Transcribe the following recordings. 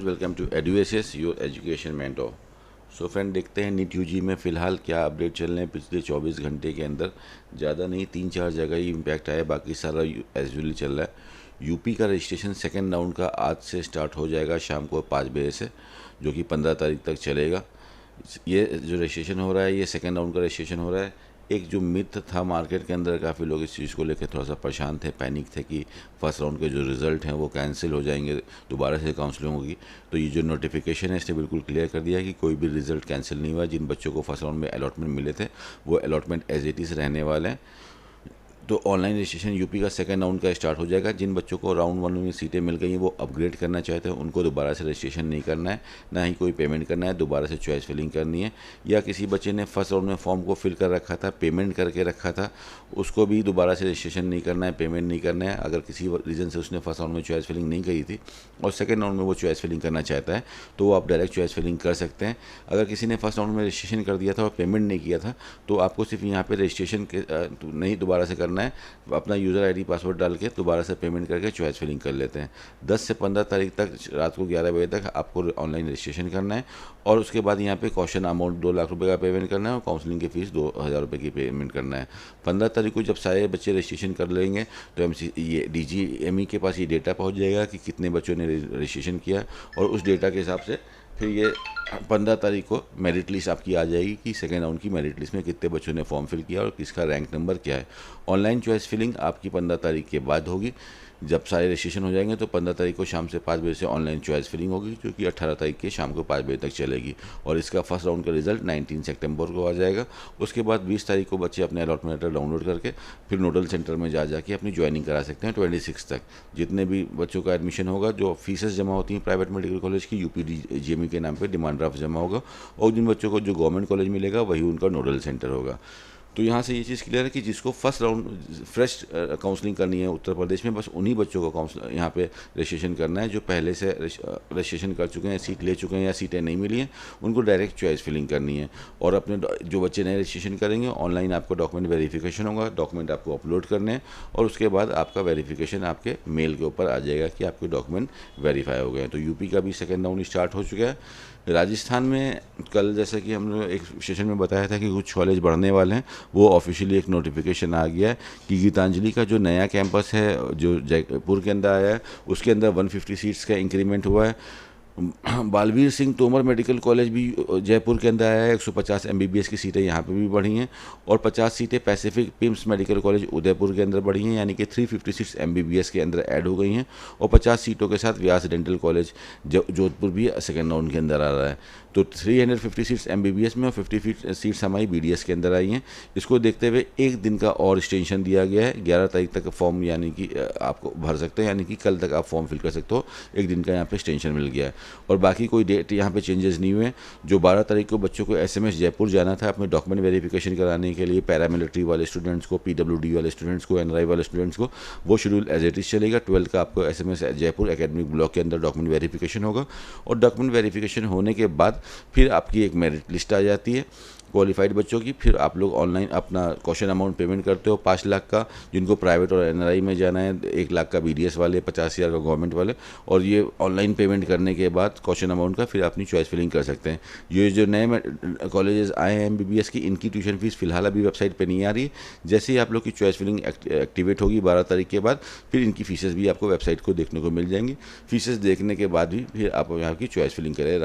Friends, welcome to Eduasis your education mentor. So friend, देखते हैं NEET UG में फ़िलहाल क्या अपडेट चल रहे हैं। पिछले 24 घंटे के अंदर ज़्यादा नहीं, 3-4 जगह ही इम्पैक्ट आया, बाकी सारा एज यूजुअली चल रहा है। यूपी का रजिस्ट्रेशन सेकेंड राउंड का आज से स्टार्ट हो जाएगा शाम को 5 बजे से, जो कि 15 तारीख तक चलेगा। ये जो रजिस्ट्रेशन हो रहा है, ये सेकेंड राउंड का रजिस्ट्रेशन हो रहा है। एक जो मिथ था मार्केट के अंदर, काफ़ी लोग इस चीज़ को लेकर थोड़ा सा परेशान थे, पैनिक थे कि फर्स्ट राउंड के जो रिज़ल्ट हैं वो कैंसिल हो जाएंगे, दोबारा से काउंसलिंग होगी। तो ये जो नोटिफिकेशन है इसने बिल्कुल क्लियर कर दिया कि कोई भी रिज़ल्ट कैंसिल नहीं हुआ। जिन बच्चों को फर्स्ट राउंड में अलॉटमेंट मिले थे वो अलॉटमेंट एज इट इज़ रहने वाले हैं। तो ऑनलाइन रजिस्ट्रेशन यूपी का सेकेंड राउंड का स्टार्ट हो जाएगा। जिन बच्चों को राउंड 1 में सीटें मिल गई हैं वो अपग्रेड करना चाहते हैं, उनको दोबारा से रजिस्ट्रेशन नहीं करना है, ना ही कोई पेमेंट करना है, दोबारा से चॉइस फिलिंग करनी है। या किसी बच्चे ने फर्स्ट राउंड में फॉर्म को फिल कर रखा था, पेमेंट करके रखा था, उसको भी दोबारा से रजिस्ट्रेशन नहीं करना है, पेमेंट नहीं करना है। अगर किसी रीज़न से उसने फर्स्ट राउंड में चॉइस फिलिंग नहीं करी थी और सेकेंड राउंड में वो चॉइस फिलिंग करना चाहता है तो वो आप डायरेक्ट चॉइस फिलिंग कर सकते हैं। अगर किसी ने फर्स्ट राउंड में रजिस्ट्रेशन कर दिया था और पेमेंट नहीं किया था तो आपको सिर्फ यहाँ पे रजिस्ट्रेशन के नहीं दोबारा से करना है, अपना यूज़र आईडी पासवर्ड डाल के दोबारा से पेमेंट करके चॉइस फिलिंग कर लेते हैं। 10 से 15 तारीख तक रात को 11 बजे तक आपको ऑनलाइन रजिस्ट्रेशन करना है और उसके बाद यहाँ पे कॉशन अमाउंट 2 लाख रुपए का पेमेंट करना है और काउंसलिंग की फ़ीस 2000 रुपये की पेमेंट करना है। 15 तारीख को जब सारे बच्चे रजिस्ट्रेशन कर लेंगे तो ये DGME के पास ये डेटा पहुँच जाएगा कि कितने बच्चों ने रजिस्ट्रेशन किया, और उस डेटा के हिसाब से फिर ये 15 तारीख को मेरिट लिस्ट आपकी आ जाएगी कि सेकेंड राउंड की मेरिट लिस्ट में कितने बच्चों ने फॉर्म फिल किया और किसका रैंक नंबर क्या है। ऑनलाइन चॉइस फिलिंग आपकी 15 तारीख के बाद होगी। जब सारे रजिस्ट्रेशन हो जाएंगे तो 15 तारीख को शाम से 5 बजे से ऑनलाइन चॉइस फिलिंग होगी, जो कि 18 तारीख के शाम को 5 बजे तक चलेगी। और इसका फर्स्ट राउंड का रिजल्ट 19 सितंबर को आ जाएगा। उसके बाद 20 तारीख को बच्चे अपने अलॉटमेंट लेटर डाउनलोड करके फिर नोडल सेंटर में जाके अपनी ज्वाइनिंग करा सकते हैं। 26 तक जितने भी बच्चों का एडमिशन होगा, जो फीसेस जमा होती हैं प्राइवेट मेडिकल कॉलेज की, UPDGME के नाम पर डिमांड ड्राफ्ट जमा होगा, और जिन बच्चों को जो गवर्नमेंट कॉलेज मिलेगा वही उनका नोडल सेंटर होगा। तो यहाँ से ये चीज़ क्लियर है कि जिसको फर्स्ट राउंड फ्रेश काउंसलिंग करनी है उत्तर प्रदेश में, बस उन्हीं बच्चों को काउंसल यहाँ पे रजिस्ट्रेशन करना है। जो पहले से रजिस्ट्रेशन कर चुके हैं, सीट ले चुके हैं या सीटें नहीं मिली हैं, उनको डायरेक्ट चॉइस फिलिंग करनी है। और अपने जो बच्चे नए रजिस्ट्रेशन करेंगे, ऑनलाइन आपका डॉक्यूमेंट वेरिफिकेशन होगा, डॉक्यूमेंट आपको अपलोड करने हैं और उसके बाद आपका वेरिफिकेशन आपके मेल के ऊपर आ जाएगा कि आपके डॉक्यूमेंट वेरीफाई हो गए हैं। तो यूपी का भी सेकेंड राउंड स्टार्ट हो चुका है। राजस्थान में कल जैसे कि हमने एक सेशन में बताया था कि कुछ कॉलेज बढ़ने वाले हैं, वो ऑफिशियली एक नोटिफिकेशन आ गया है कि गीतांजलि का जो नया कैंपस है जो जयपुर के अंदर आया है, उसके अंदर 150 सीट्स का इंक्रीमेंट हुआ है। बालवीर सिंह तोमर मेडिकल कॉलेज भी जयपुर के अंदर आया है, 150 MBBS की सीटें यहाँ पे भी बढ़ी हैं और 50 सीटें Pacific PIMS medical college Udaipur के अंदर बढ़ी हैं, यानी कि 356 MBBS के अंदर ऐड हो गई हैं। और 50 सीटों के साथ व्यास डेंटल कॉलेज जोधपुर भी सेकेंड राउंड के अंदर आ रहा है। तो 350 सीट्स MBBS में और 50 सीट्स हमारी BDS के अंदर आई हैं। इसको देखते हुए एक दिन का और एक्सटेंशन दिया गया है, 11 तारीख तक फॉर्म यानी कि आपको भर सकते हैं, यानी कि कल तक आप फॉर्म फिल कर सकते हो। एक दिन का यहाँ पे एक्सटेंशन मिल गया है और बाकी कोई डेट यहाँ पे चेंजेस नहीं हुए। जो 12 तारीख को बच्चों को SMS जयपुर जाना था अपने डॉक्यूमेंट वेरिफिकेशन कराने के लिए, पैरामिलिट्री वाले स्टूडेंट्स को, PWD वाले स्टूडेंट्स को, NRI वाले स्टूडेंट्स को, वो शेड्यूल एज इट इज चलेगा। 12 का आपको SMS जयपुर एकेडमिक ब्लॉक के अंदर डॉक्यूमेंट वेरिफिकेशन होगा और डॉक्यूमेंट वेरिफिकेशन होने के बाद फिर आपकी एक मेरिट लिस्ट आ जाती है क्वालिफाइड बच्चों की। फिर आप लोग ऑनलाइन अपना कॉशन अमाउंट पेमेंट करते हो 5 लाख का, जिनको प्राइवेट और NRI में जाना है, 1 लाख का BDS वाले, 50,000 का गवर्नमेंट वाले। और ये ऑनलाइन पेमेंट करने के बाद कॉशन अमाउंट का फिर अपनी चॉइस फिलिंग कर सकते हैं। ये जो नए कॉलेजेस आए हैं MBBS की, इनकी ट्यूशन फीस फिलहाल अभी वेबसाइट पर नहीं आ रही है। जैसे ही आप लोग की चॉइस फिलिंग एक्टिवेट होगी 12 तारीख के बाद, फिर इनकी फीसेस भी आपको वेबसाइट को देखने को मिल जाएंगी। फीसेस देखने के बाद भी फिर आप यहाँ की चॉइस फिलिंग करें।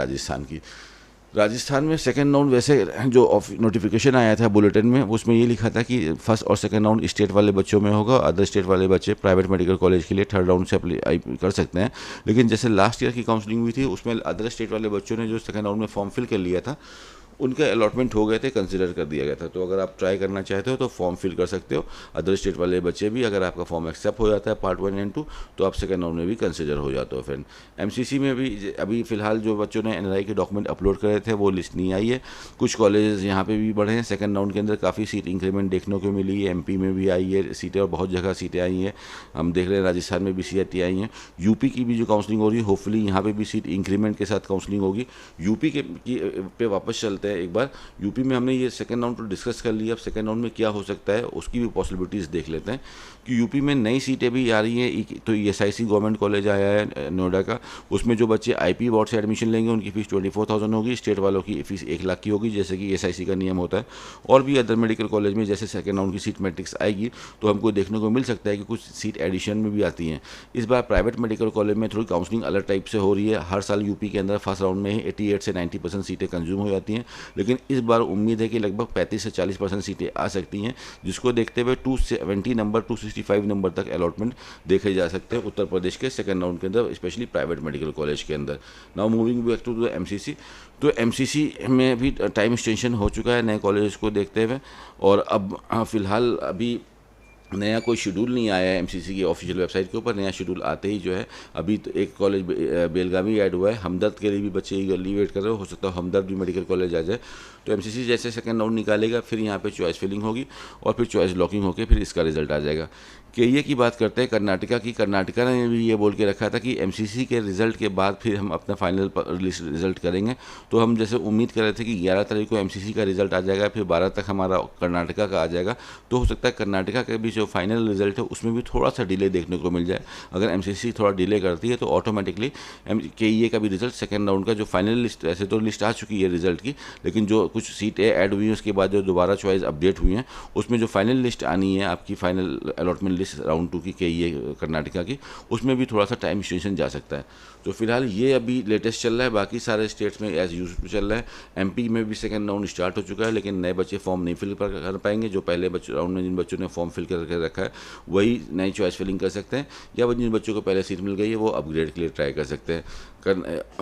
राजस्थान में सेकेंड राउंड वैसे जो नोटिफिकेशन आया था बुलेटिन में, उसमें ये लिखा था कि फर्स्ट और सेकेंड राउंड स्टेट वाले बच्चों में होगा, अदर स्टेट वाले बच्चे प्राइवेट मेडिकल कॉलेज के लिए थर्ड राउंड से अप्लाई कर सकते हैं। लेकिन जैसे लास्ट ईयर की काउंसलिंग हुई थी उसमें अदर स्टेट वाले बच्चों ने जो सेकेंड राउंड में फॉर्म फिल कर लिया था, उनके अलॉटमेंट हो गए थे, कंसिडर कर दिया गया था। तो अगर आप ट्राई करना चाहते हो तो फॉर्म फिल कर सकते हो। अदर स्टेट वाले बच्चे भी, अगर आपका फॉर्म एक्सेप्ट हो जाता है पार्ट 1 एंड 2, तो आप सेकेंड राउंड में भी कंसिडर हो जाते हो। फ्रेंड, MCC में भी अभी फिलहाल जो बच्चों ने NRI के डॉक्यूमेंट अपलोड करे थे वो लिस्ट नहीं आई है। कुछ कॉलेजेस यहाँ पे भी बढ़े हैं सेकेंड राउंड के अंदर, काफ़ी सीट इंक्रीमेंट देखने को मिली है। MP में भी आई है सीटें और बहुत जगह सीटें आई हैं। हम देख रहे हैं राजस्थान में भी CIT आई हैं। UP की भी जो काउंसलिंग हो रही है, होपफुली यहाँ पर भी सीट इंक्रीमेंट के साथ काउंसलिंग होगी। UP के पे वापस चलते हैं एक बार, यूपी में हमने ये सेकंड राउंड तो डिस्कस कर लिया, अब सेकंड राउंड में क्या हो सकता है उसकी भी पॉसिबिलिटीज़ देख लेते हैं कि यूपी में नई सीटें भी आ रही हैं। तो ESIC गवर्नमेंट कॉलेज आया है नोएडा का, उसमें जो बच्चे IP बोर्ड से एडमिशन लेंगे उनकी फ़ीस 24,000 होगी, स्टेट वालों की फ़ीस 1 लाख की होगी जैसे कि ESIC का नियम होता है। और भी अदर मेडिकल कॉलेज में जैसे सेकंड राउंड की सीट मैट्रिक्स आएगी तो हमको देखने को मिल सकता है कि कुछ सीट एडिशन में भी आती हैं। इस बार प्राइवेट मेडिकल कॉलेज में थोड़ी काउंसलिंग अलग टाइप से हो रही है। हर साल यूपी के अंदर फर्स्ट राउंड में ही 88 से 90% सीटें कंज्यूम हो जाती हैं, लेकिन इस बार उम्मीद है कि लगभग 35 से 40% सीटें आ सकती हैं, जिसको देखते हुए 270 नंबर 265 नंबर तक अलॉटमेंट देखे जा सकते हैं उत्तर प्रदेश के सेकंड राउंड के अंदर, स्पेशली प्राइवेट मेडिकल कॉलेज के अंदर। Now moving back to the MCC, तो MCC में भी टाइम एक्सटेंशन हो चुका है नए कॉलेज को देखते हुए, और अब फ़िलहाल अभी नया कोई शेड्यूल नहीं आया है MCC की ऑफिशियल वेबसाइट के ऊपर। नया शेड्यूल आते ही जो है, अभी तो एक कॉलेज बेलगावी ऐड हुआ है, हमदर्द के लिए भी बच्चे ईगरली वेट कर रहे हो सकता है हमदर्द भी मेडिकल कॉलेज आ जाए। तो MCC जैसे सेकंड राउंड निकालेगा, फिर यहाँ पे चॉइस फिलिंग होगी और फिर चॉइस लॉकिंग होकर फिर इसका रिजल्ट आ जाएगा। KEA की बात करते हैं कर्नाटका की। कर्नाटका ने भी ये बोल के रखा था कि MCC के रिज़ल्ट के बाद फिर हम अपना फाइनल रिज़ल्ट करेंगे। तो हम जैसे उम्मीद कर रहे थे कि 11 तारीख को MCC का रिज़ल्ट आ जाएगा, फिर 12 तक हमारा कर्नाटका का आ जाएगा। तो हो सकता है कर्नाटका का भी जो फाइनल रिज़ल्ट है उसमें भी थोड़ा सा डिले देखने को मिल जाए। अगर MCC थोड़ा डिले करती है तो ऑटोमेटिकली KEA का भी रिज़ल्ट सेकेंड राउंड का जो फाइनल लिस्ट, ऐसे तो लिस्ट आ चुकी है रिज़ल्ट की, लेकिन जो कुछ सीटें ऐड हुई हैं उसके बाद जो दोबारा चॉइस अपडेट हुई हैं उसमें जो फाइनल लिस्ट आनी है आपकी फाइनल अलॉटमेंट लिस्ट राउंड 2 की KEA कर्नाटका की, उसमें भी थोड़ा सा टाइम एक्सटेंशन जा सकता है। तो फिलहाल ये अभी लेटेस्ट चल रहा है, बाकी सारे स्टेट्स में एज यूजुअल चल रहा है। MP में भी सेकंड राउंड स्टार्ट हो चुका है, लेकिन नए बच्चे फॉर्म नहीं फिल कर पाएंगे। जो पहले राउंड में जिन बच्चों ने फॉर्म फिल कर रखा है वही नई चॉइस फिलिंग कर सकते हैं, या जिन बच्चों को पहले सीट मिल गई है वो अपग्रेड के लिए ट्राई कर सकते हैं।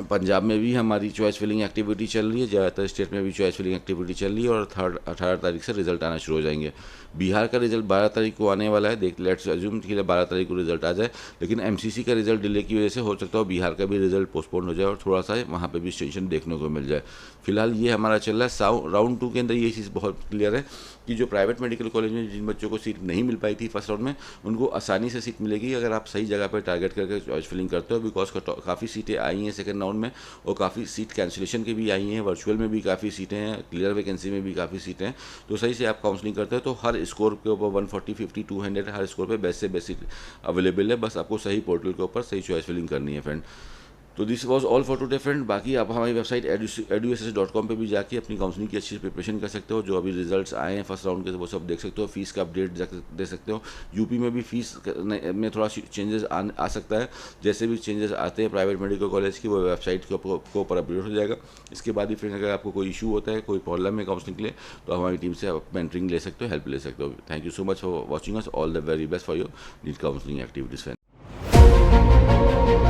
पंजाब में भी हमारी चॉइस फिलिंग एक्टिविटी चल रही है, ज़्यादातर स्टेट में भी चॉइस फिलिंग एक्टिविटी चल रही है, और 18 तारीख से रिजल्ट आना शुरू हो जाएंगे। बिहार का रिजल्ट 12 तारीख को आने वाला है, लेट्स अज्यूम कि 12 तारीख को रिजल्ट आ जाए, लेकिन MCC का रिजल्ट डिले की वजह से हो सकता है बिहार का भी रिजल्ट पोस्टपोन हो जाए और थोड़ा सा वहाँ पे भी एक्सटेंशन देखने को मिल जाए। फिलहाल ये हमारा चल रहा है। राउंड 2 के अंदर ये चीज़ बहुत क्लियर है कि जो प्राइवेट मेडिकल कॉलेज में जिन बच्चों को सीट नहीं मिल पाई थी फर्स्ट राउंड में, उनको आसानी से सीट मिलेगी अगर आप सही जगह पर टारगेट करके चॉइस फिलिंग करते हो। बिकॉज काफ़ी सीटें आई हैं सेकंड राउंड में, और काफ़ी सीट कैंसिलेशन की भी आई हैं, वर्चुअल में भी काफ़ी सीटें हैं, क्लियर वैकेंसी में भी काफ़ी सीटें हैं। तो सही से आप काउंसलिंग करते हो तो हर स्कोर के ऊपर 140, 50, 200 हर स्कोर पे बेस्ट से बेस्ट सीट अवेलेबल है। बस आपको सही पोर्टल के ऊपर सही चॉइस फिलिंग करनी है फ्रेंड। तो this was all for today friend. बाकी आप हमारी वेबसाइट eduss.com पे भी जाके अपनी काउंसलिंग की अच्छी प्रिपरेशन कर सकते हो। जो अभी रिजल्ट्स आए हैं फर्स्ट राउंड के वो सब देख सकते हो, फीस का अपडेट दे सकते हो। यूपी में भी फीस में थोड़ा चेंजेस आ सकता है, जैसे भी चेंजेस आते हैं प्राइवेट मेडिकल कॉलेज की वो वेबसाइट के ऊपर अपडेट हो जाएगा। इसके बाद ही फ्रेंड अगर आपको कोई इशू होता है, कोई प्रॉब्लम है काउंसलिंग के लिए, तो हमारी टीम से आप मेंटरिंग ले सकते हो, हेल्प ले सकते हो। Thank you so much for watching us. All the very best for your NEET counselling activities friend.